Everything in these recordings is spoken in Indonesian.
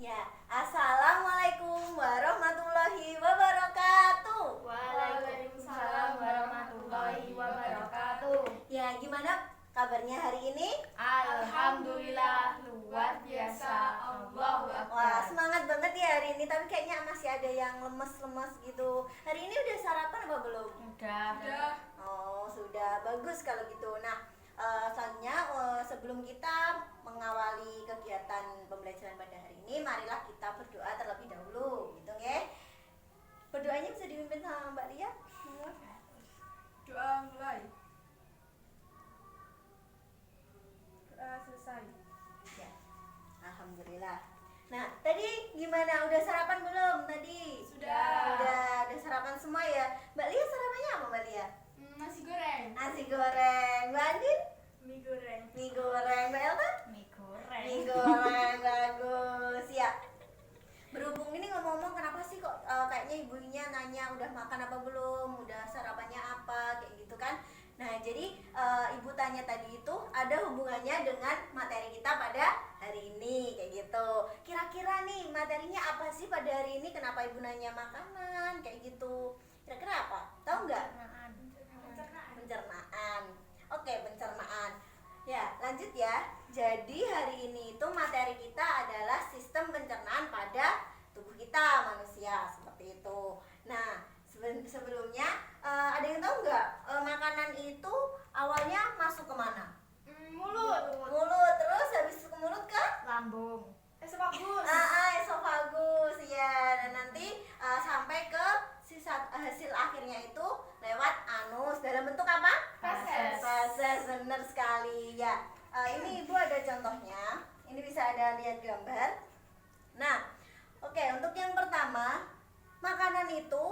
Ya, assalamualaikum warahmatullahi wabarakatuh. Waalaikumsalam warahmatullahi wabarakatuh. Ya, gimana kabarnya hari ini? Alhamdulillah luar biasa. Allahu Wah, Akbar. semangat banget ya hari ini, tapi kayaknya masih ada yang lemes-lemes gitu. Hari ini udah sarapan apa belum? Udah. Oh, sudah. Bagus kalau gitu. Nah, selanjutnya sebelum kita mengawali kegiatan pembelajaran pada hari ini, marilah kita berdoa terlebih dahulu, gitu ya. Berdoanya bisa dipimpin sama Mbak Lia. Doa mulai. Doa selesai. Ya, alhamdulillah. Nah, tadi gimana? Udah sarapan belum tadi? Sudah. Udah sarapan semua ya. Mbak Lia sarapannya apa Mbak Lia? Nasi goreng. Nasi goreng. Mbak Andin? Mie goreng. Mie goreng. Mbak Elta? Mie goreng. Mie goreng. Bagus ya. Berhubung ini ngomong-ngomong, kenapa sih kok kayaknya ibunya nanya udah makan apa belum, udah sarapannya apa, kayak gitu kan. Nah, jadi ibu tanya tadi itu ada hubungannya dengan materi kita pada hari ini, kayak gitu. Kira-kira nih materinya apa sih pada hari ini, kenapa ibu nanya makanan, kayak gitu. Kira-kira apa? Tahu nggak? Pencernaan. Oke, pencernaan. Ya, lanjut ya. Jadi hari ini itu materi kita adalah sistem pencernaan pada tubuh kita manusia, seperti itu. Nah, sebelumnya ada yang tahu nggak makanan itu awalnya masuk ke mana? Mulut, terus habis ke mulut ke Lambung. Esophagus. esofagus ya. Dan nanti sampai ke hasil akhirnya itu lewat anus dalam bentuk apa? Feses, benar sekali ya. Ini ibu ada contohnya. Ini bisa ada lihat gambar. Nah, oke, untuk yang pertama, makanan itu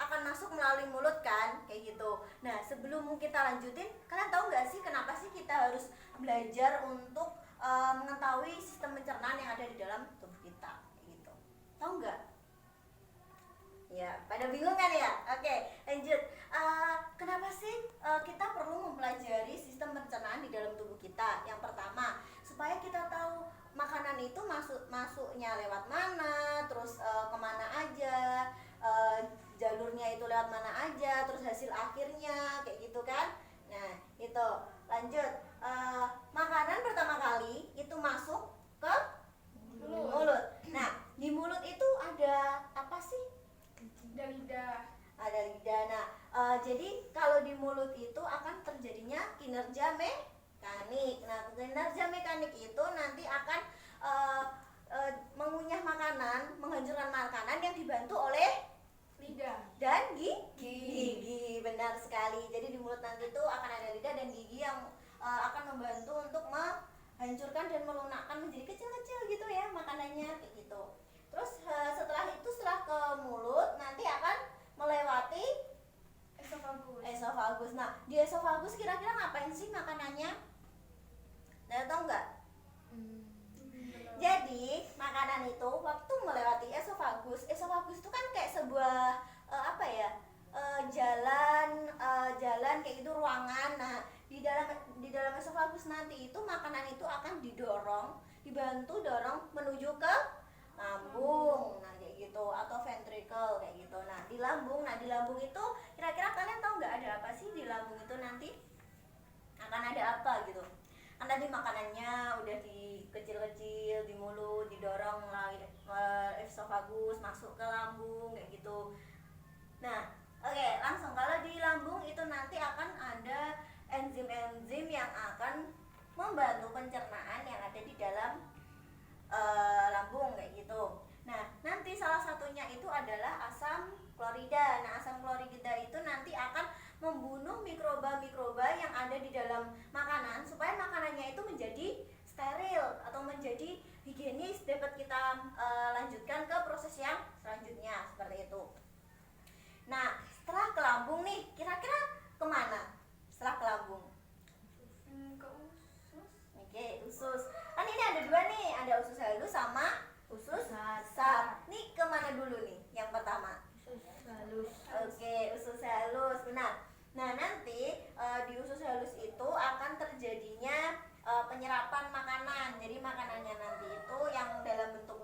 akan masuk melalui mulut kan, kayak gitu. Nah, sebelum kita lanjutin, kalian tahu nggak sih kenapa sih kita harus belajar untuk mengetahui sistem pencernaan yang ada di dalam tubuh kita, kayak gitu? Tahu nggak? Ya, pada bingung kan ya? Oke, lanjut. Kenapa sih kita perlu mempelajari sistem pencernaan di dalam tubuh kita? Yang pertama, supaya kita tahu makanan itu masuknya lewat mana, terus kemana aja, jalurnya itu lewat mana aja, terus hasil akhirnya, kayak gitu kan? Nah, itu. Lanjut. Makanan pertama kali itu masuk ke mulut. Nah, di mulut itu ada apa sih? Ada lidah. Nah, jadi kalau di mulut itu akan terjadinya kinerja mekanik. Nah, kinerja mekanik itu nanti akan mengunyah makanan, menghancurkan makanan yang dibantu oleh Lidah. dan gigi. Benar sekali. Jadi di mulut nanti itu akan ada lidah dan gigi yang akan membantu untuk menghancurkan dan melunakkan menjadi kecil-kecil gitu ya makanannya, kayak gitu. Terus setelah ke mulut nanti akan melewati esofagus. Nah, di esofagus kira-kira ngapain sih makanannya? Ada tahu nggak? Jadi makanan itu waktu melewati esofagus itu kan kayak sebuah jalan kayak gitu, ruangan. Nah, di dalam esofagus nanti itu makanan itu akan dibantu dorong menuju ke lambung, nah kayak gitu, atau ventricle kayak gitu. Nah di lambung itu kira-kira kalian tahu nggak ada apa sih di lambung itu nanti akan ada apa gitu? Kan tadi makanannya udah di kecil-kecil di mulut, didorong melalui esofagus masuk ke lambung kayak gitu. Nah, oke, langsung kalau di lambung itu nanti akan ada enzim-enzim yang akan membantu pencernaan yang ada di dalam lambung kayak gitu. Nah, nanti salah satunya itu adalah asam klorida. Nah, asam klorida itu nanti akan membunuh mikroba-mikroba yang ada di dalam makanan supaya makanannya itu menjadi steril atau menjadi higienis, dapat kita lanjutkan ke proses yang selanjutnya, seperti itu. Nah, setelah ke lambung nih, kira-kira kemana setelah ke lambung? Ke usus. Oke, usus. Kan ini ada dua nih, ada usus halus sama usus besar. Nih kemana dulu nih? Yang pertama. Oke, usus halus, benar. Nah, nanti di usus halus itu akan terjadinya penyerapan makanan. Jadi makanannya nanti itu yang dalam bentuk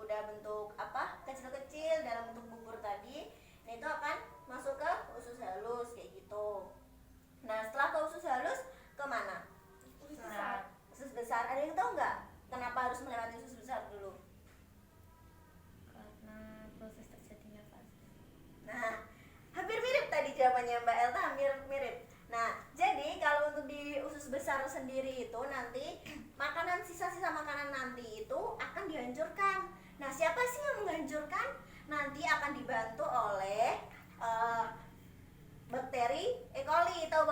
jawabannya Mbak Elta hampir mirip. Nah, jadi kalau untuk di usus besar sendiri itu nanti makanan sisa-sisa makanan nanti itu akan dihancurkan. Nah, siapa sih yang menghancurkan? Nanti akan dibantu oleh bakteri E. coli. Tahu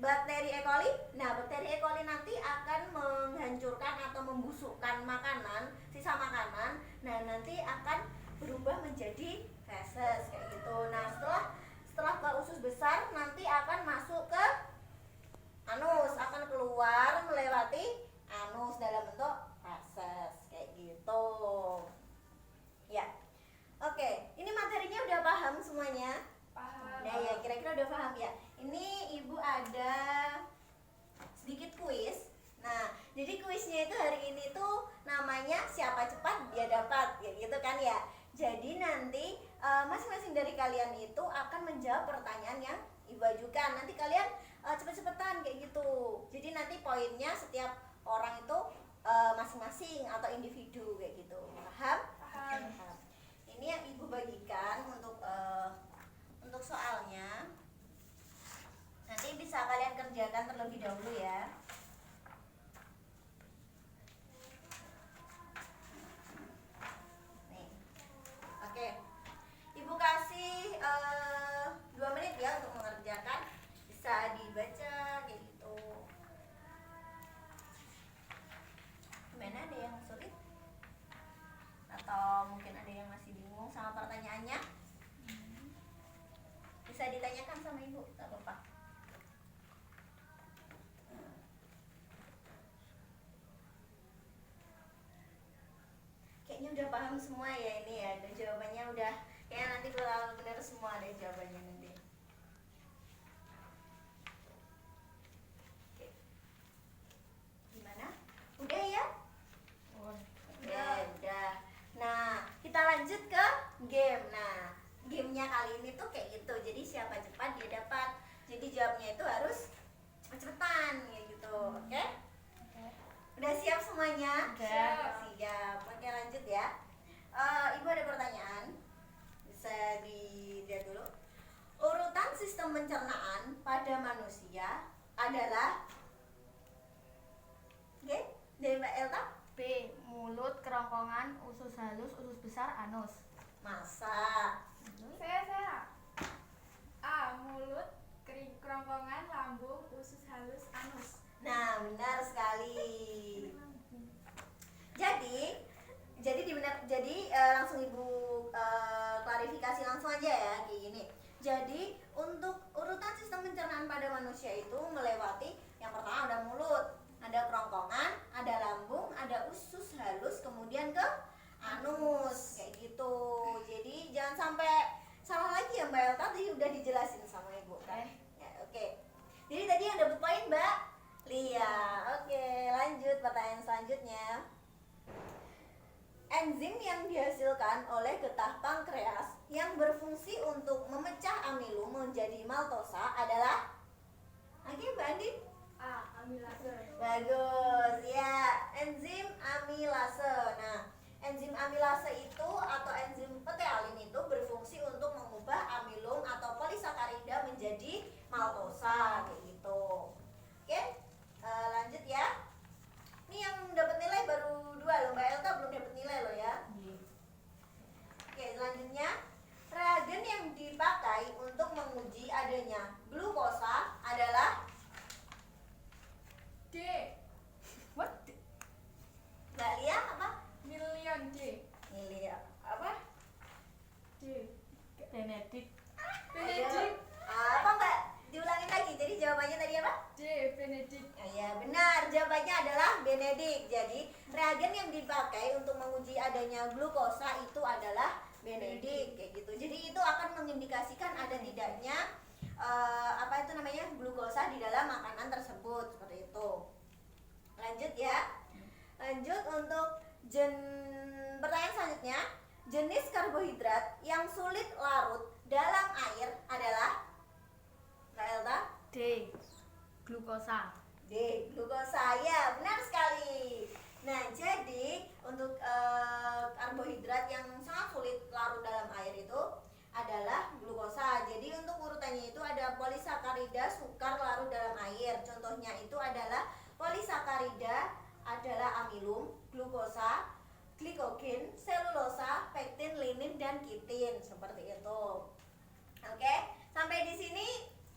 bakteri E. coli? Nah, bakteri E. coli nanti akan menghancurkan atau membusukkan makanan, sisa makanan. Nah, nanti akan berubah menjadi feses kayak gitu. Nah, setelah ke usus besar nanti akan masuk ke anus, akan keluar melewati anus dalam bentuk feses kayak gitu. Ya. Oke, ini materinya udah paham semuanya? Paham. Nah, ya kira-kira udah paham ya. Ini Ibu ada sedikit kuis. Nah, jadi kuisnya itu hari ini tuh namanya siapa cepat dia dapat, ya gitu kan ya. Jadi nanti masing-masing dari kalian itu akan menjawab pertanyaan yang Ibu ajukan. Nanti kalian cepet-cepetan kayak gitu. Jadi nanti poinnya setiap orang itu masing-masing atau individu kayak gitu. Paham? Paham. Paham. Ini yang Ibu bagikan untuk soalnya. Nanti bisa kalian kerjakan terlebih dahulu ya. Nih. Oke. Ibu kasih 2 menit ya untuk mengerjakan. Bisa dibaca kayak gitu. Gimana, ada yang sulit? Atau mungkin ada yang masih bingung sama pertanyaannya? Bisa ditanyakan sama Ibu, tak apa-apa. Kayaknya udah paham semua ya ini ya, dan jawabannya udah kayaknya nanti kalau benar semua ada jawabannya nanti. Oke. Gimana? Udah ya? Udah. Nah, kita lanjut ke game. Nah, gamenya kali ini tuh kayak gitu. Jadi siapa cepat dia dapat. Jadi jawabnya itu harus cepet-cepetan kayak gitu. Oke? Udah siap semuanya? Udah. Siap. Oke, lanjut ya. Ibu ada pertanyaan. Bisa dilihat dulu. Urutan sistem pencernaan pada manusia adalah oke, dari Mbak Elta. B. Mulut, kerongkongan, usus halus, usus besar, anus. Masa? Saya. A. Mulut, kerongkongan, lambung, usus halus, anus. Nah, benar sekali. Jadi langsung Ibu klarifikasi langsung aja ya kayak gini. Jadi untuk urutan sistem pencernaan pada manusia itu melewati yang pertama ada mulut, ada kerongkongan, ada lambung, ada usus halus, kemudian ke anus kayak gitu. Jadi jangan sampai salah lagi ya Mbak Elta, tadi udah dijelasin sama Ibu kan? Ya, oke. Jadi tadi yang dapat poin Mbak Lia. Oke, lanjut pertanyaan selanjutnya. Enzim yang dihasilkan oleh getah pankreas yang berfungsi untuk memecah amilum menjadi maltosa adalah oke, Mbak Andin? A. Amilase. Bagus, ya, enzim amilase. Nah, enzim amilase itu atau enzim petealin itu berfungsi untuk mengubah amilum atau polisakarida menjadi maltosa kayak gitu. Oke, lanjut ya. Ini yang dapat nilai baru 2 loh, Mbak Elta belum dapat nilai loh ya. Oke, selanjutnya reagen yang dipakai untuk menguji adanya glukosa adalah D. What? Mbak Lia apa? Million D. Ini apa? D. Benedict. Benedict. Apa Mbak? Diulangin lagi. Jadi jawabannya tadi apa? D. Benedict. Ya benar, jawabannya adalah Benedict. Jadi reagen yang dipakai untuk menguji adanya glukosa itu adalah Benedict kayak gitu. Jadi itu akan mengindikasikan ada tidaknya apa itu namanya glukosa di dalam makanan tersebut seperti itu. Lanjut ya. Lanjut untuk pertanyaan selanjutnya. Jenis karbohidrat yang sulit larut dalam air adalah Mbak Elta? D. Glukosa. D. Glukosa. Ya, benar sekali. Nah, jadi untuk karbohidrat yang sangat sulit larut dalam air itu adalah glukosa. Jadi untuk urutannya itu ada polisakarida, sukar larut dalam air. Contohnya itu adalah polisakarida adalah amilum, glukosa, glikogen, selulosa, pektin, linin, dan kitin. Seperti itu. Oke, sampai di sini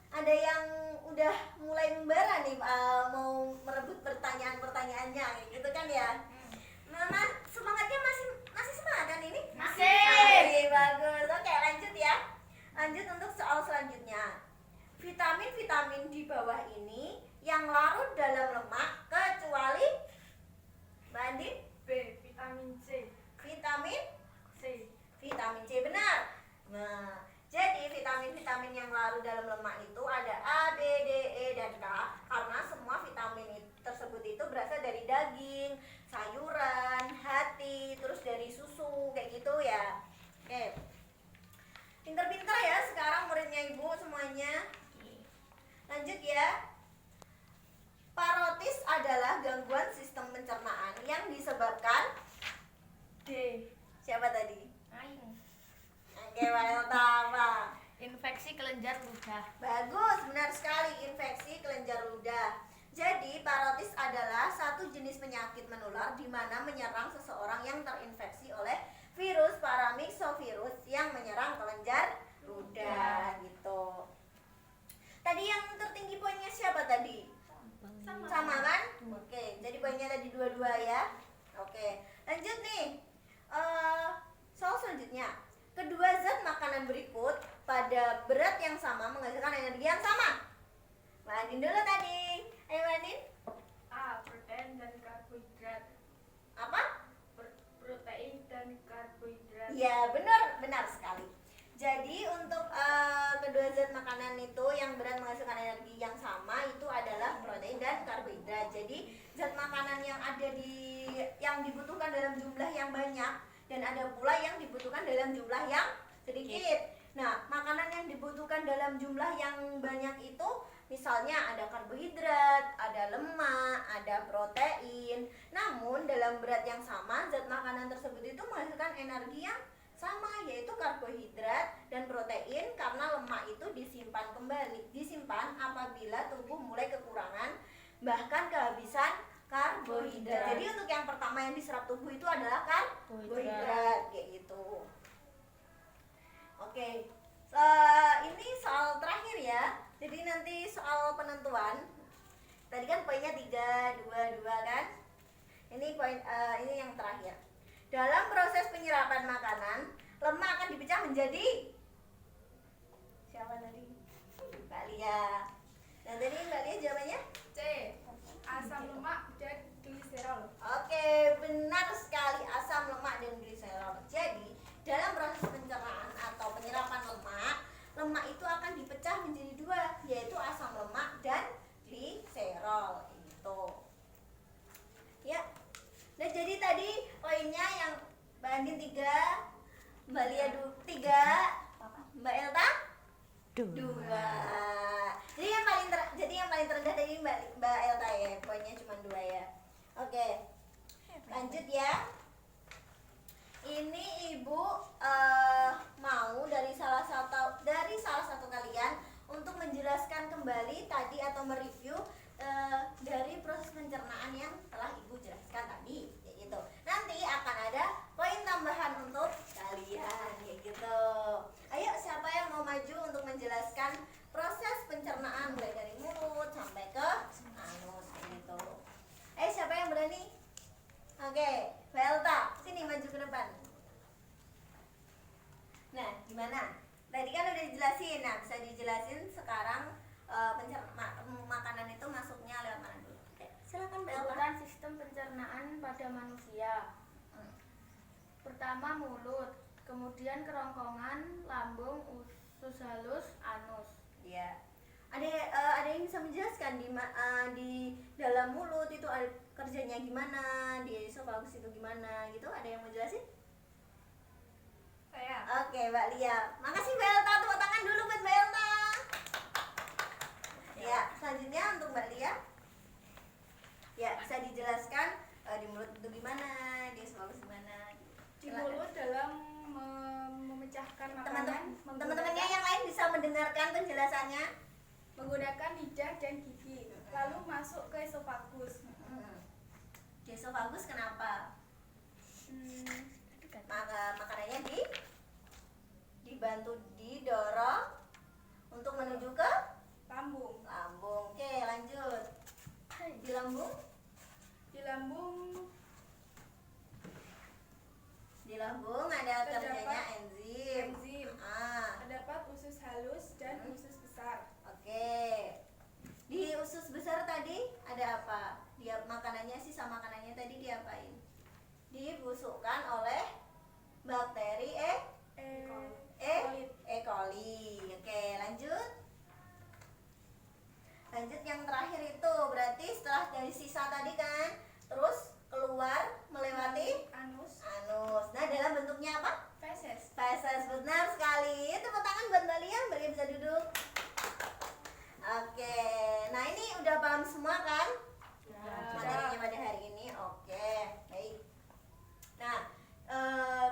ada yang udah mulai membara nih, mau merebut pertanyaan-pertanyaannya gitu kan ya. Mama semangatnya masih semangat kan ini? Masih. Bagus. Oke, lanjut ya. Lanjut untuk soal selanjutnya. Vitamin-vitamin di bawah ini yang larut dalam lemak kecuali Mbak Andin? B. Vitamin C. Vitamin C. Vitamin C, benar. Nah, jadi vitamin-vitamin yang larut dalam lemak itu ada A, B, D, E, dan K. Karena semua vitamin tersebut itu berasal dari daging, sayuran, hati, terus dari susu, kayak gitu ya. Oke. Pinter-pinter ya sekarang muridnya Ibu semuanya. Lanjut ya. Parotis adalah gangguan sistem pencernaan yang disebabkan D. siapa tadi? Aing. Oke, apa? Infeksi kelenjar ludah. Bagus, benar sekali, infeksi kelenjar ludah. Jadi, parotis adalah satu jenis penyakit menular di mana menyerang seseorang yang terinfeksi oleh virus paramyxovirus yang menyerang kelenjar ludah gitu. Tadi yang tertinggi poinnya siapa tadi? Sama kan? Oke, jadi poinnya tadi 22 ya. Oke, lanjut nih. Soal selanjutnya. Kedua zat makanan berikut pada berat yang sama menghasilkan energi yang sama. Mbak Andin dulu tadi. Ayo Mbak Andin. A. Protein dan karbohidrat. Apa? Protein dan karbohidrat. Ya, benar sekali. Jadi untuk kedua zat makanan itu yang berat menghasilkan energi yang sama itu adalah protein dan karbohidrat. Jadi zat makanan yang dibutuhkan dalam jumlah yang banyak dan ada pula yang dibutuhkan dalam jumlah yang sedikit. Nah, makanan yang dibutuhkan dalam jumlah yang banyak itu misalnya ada karbohidrat, ada lemak, ada protein. Namun dalam berat yang sama zat makanan tersebut itu menghasilkan energi yang sama, yaitu karbohidrat dan protein, karena lemak itu disimpan apabila tubuh mulai kekurangan bahkan kehabisan karbohidrat. Jadi untuk yang pertama yang diserap tubuh itu adalah karbohidrat kayak gitu. Oke. Ini soal terakhir ya. Jadi nanti soal penentuan. Tadi kan poinnya 3, 2 kan? Ini poin ini yang terakhir. Dalam proses penyerapan makanan, lemak akan dipecah menjadi siapa tadi? Mbak Lia. Dan tadi Mbak Lia jawabannya? C. Asam lemak dan gliserol. Oke, benar sekali, asam lemak dan gliserol. Jadi, dalam proses pencernaan atau penyerapan lemak itu akan dipecah menjadi dua, yaitu asam lemak dan gliserol. Itu. Ya. Nah, jadi tadi poinnya yang Mbak Andin 3, Mbak Lia 3, Mbak Elta 2. Jadi yang paling terendah tadi Mbak Elta ya, poinnya cuma 2 ya. Oke. Lanjut ya. Ini Ibu mau dari salah satu kalian untuk menjelaskan kembali tadi atau mereview dari proses pencernaan yang telah Ibu jelaskan tadi, kayak gitu. Nanti akan ada poin tambahan untuk kalian, kayak gitu. Ayo, siapa yang mau maju untuk menjelaskan proses pencernaan mulai dari mulut sampai ke anus, kayak gitu. Siapa yang berani? Oke, Velta, sini maju ke depan. Nah, gimana? Tadi kan udah dijelasin. Nah, bisa dijelasin sekarang makanan itu masuknya lewat mana dulu? Oke, silakan Mbak Elta. Urutan sistem pencernaan pada manusia. Pertama mulut, kemudian kerongkongan, lambung, usus halus, anus. Ya. Ada yang bisa menjelaskan di dalam mulut itu kerjanya gimana, di esofagus itu gimana gitu? Ada yang mau jelasin? Saya. Oke, Mbak Lia. Makasih Mbak Elta, tepuk tangan dulu buat Mbak Elta. Ya, selanjutnya untuk Mbak Lia. Ya, bisa dijelaskan di mulut itu gimana, di esofagus gimana? Di mulut dalam memecahkan makanan, Teman-teman mendengarkan penjelasannya? Menggunakan lidah dan gigi, lalu masuk ke esofagus. Di esofagus kenapa? Makanannya dibantu didorong untuk menuju ke Lambung. lambung. Oke, lanjut. Di lambung? Di lambung Di lambung ada Terdapat kerjanya enzim. enzim. Terdapat usus halus dan usus besar. Oke. Di usus besar tadi ada apa? Dia makanannya sisa makanannya tadi diapain? Dibusukkan oleh bakteri E. coli. Oke, lanjut. Lanjut yang terakhir itu berarti setelah dari sisa tadi kan, terus keluar melewati Anus. anus. Nah, dalam bentuknya apa? Feses. Feses, benar sekali. Tepuk tangan buat Mbak Lia, Mbak Lia bisa duduk. Oke, nah ini udah paham semua kan? Materinya pada hari ini. Oke, baik. Nah,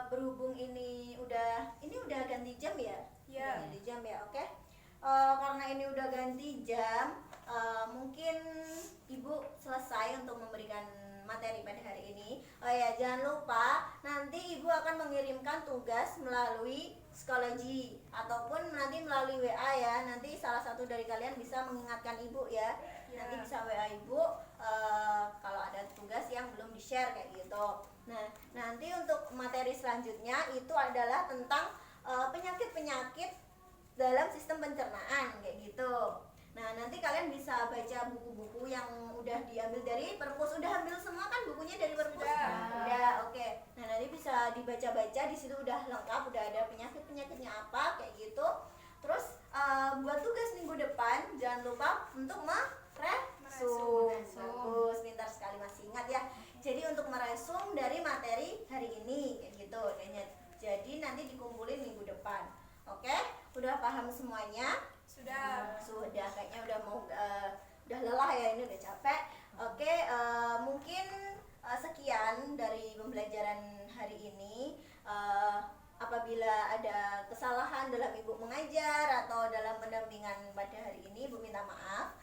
berhubung ini udah ganti jam ya? Iya. Udah ganti jam ya, oke. Karena ini udah ganti jam, mungkin Ibu selesai untuk memberikan materi pada hari ini. Oh ya, jangan lupa nanti Ibu akan mengirimkan tugas melalui psikologi ataupun nanti melalui WA ya. Nanti salah satu dari kalian bisa mengingatkan Ibu ya. Ya. Nanti bisa WA Ibu kalau ada tugas yang belum di-share kayak gitu. Nah, nanti untuk materi selanjutnya itu adalah tentang penyakit-penyakit dalam sistem pencernaan kayak gitu. Nah, nanti kalian bisa baca buku-buku yang udah diambil dari perpus. Udah ambil semua kan bukunya dari perpus? Udah, oke. Nah, nanti bisa dibaca-baca, di situ udah lengkap, udah ada penyakit-penyakitnya apa kayak gitu. Terus buat tugas minggu depan jangan lupa untuk meresum. Bagus, pintar sekali, masih ingat ya. Jadi untuk meresum dari materi hari ini kayak gitu. Jadi nanti dikumpulin minggu depan. Oke? Udah paham semuanya? Sudah. Sudah, kayaknya udah lelah ya, ini udah capek. Oke, mungkin sekian dari pembelajaran hari ini. Apabila ada kesalahan dalam Ibu mengajar atau dalam pendampingan pada hari ini, Ibu minta maaf.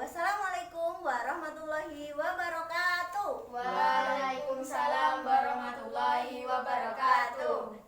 Wassalamualaikum warahmatullahi wabarakatuh. Waalaikumsalam warahmatullahi wabarakatuh.